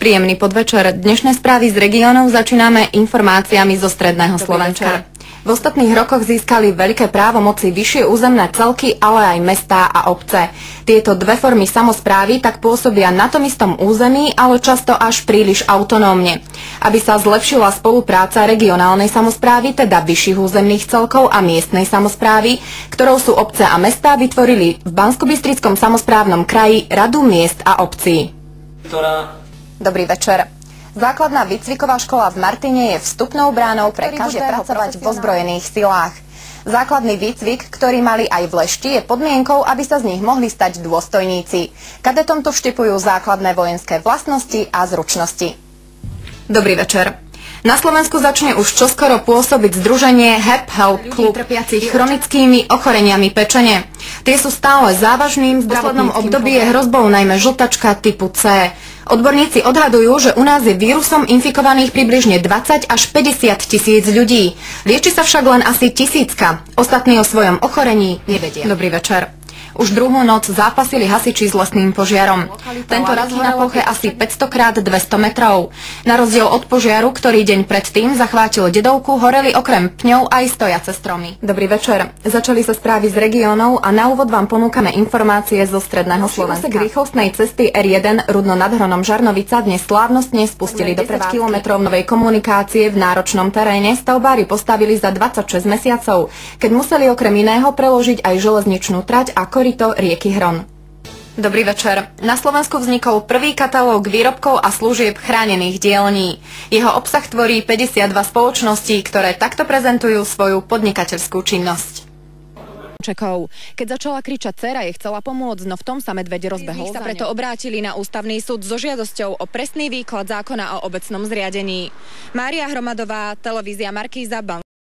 Príjemný podvečer. Dnešné správy z regiónov začíname informáciami zo stredného Slovenska. V ostatných rokoch získali veľké právomoci vyššie územné celky, ale aj mestá a obce. Tieto dve formy samosprávy tak pôsobia na tom istom území, ale často až príliš autonómne. Aby sa zlepšila spolupráca regionálnej samosprávy, teda vyšších územných celkov a miestnej samosprávy, ktorou sú obce a mestá, vytvorili v Banskobystrickom samosprávnom kraji Radu miest a obcí. Dobrý večer. Základná výcviková škola v Martine je vstupnou bránou pre každého pracovať v ozbrojených silách. Základný výcvik, ktorý mali aj v Lešti, je podmienkou, aby sa z nich mohli stať dôstojníci. Kadetom tu vštepujú základné vojenské vlastnosti a zručnosti. Dobrý večer. Na Slovensku začne už čoskoro pôsobiť združenie HEP Help Club trpiacich chronickými ochoreniami pečene. Tie sú stále závažným, v poslednom období je hrozbou najmä žltačka typu C. Odborníci odhadujú, že u nás je vírusom infikovaných približne 20 až 50 tisíc ľudí. Lieči sa však len asi 1000. Ostatní o svojom ochorení nevedia. Dobrý večer. Už druhú noc zápasili hasiči s lesným požiarom. Tento raz na ploche asi 500 x 200 metrov. Na rozdiel od požiaru, ktorý deň predtým zachvátil Dedovku, horeli okrem pňov aj stojace stromy. Dobrý večer. Začali sa správy z regiónov a na úvod vám ponúkame informácie zo stredného Slovenska. K rýchlostnej cesty R1 Rudno nad Hronom Žarnovica dnes slávnostne spustili do 10 kilometrov novej komunikácie v náročnom teréne. Stavbári postavili za 26 mesiacov, keď museli okrem iného preložiť aj železničnú trať a korito rieky Hron. Dobrý večer. Na Slovensku vznikol prvý katalóg výrobkov a služieb chránených dielní. Jeho obsah tvorí 52 spoločností, ktoré takto prezentujú svoju podnikateľskú činnosť. Keď začala kričať dcéra, jej chcela pomôcť, no v tom sa medveď rozbehol. Sa preto obrátili na ústavný súd so žiadosťou o presný výklad zákona o obecnom zriadení. Mária Hromadová, televízia Markíza,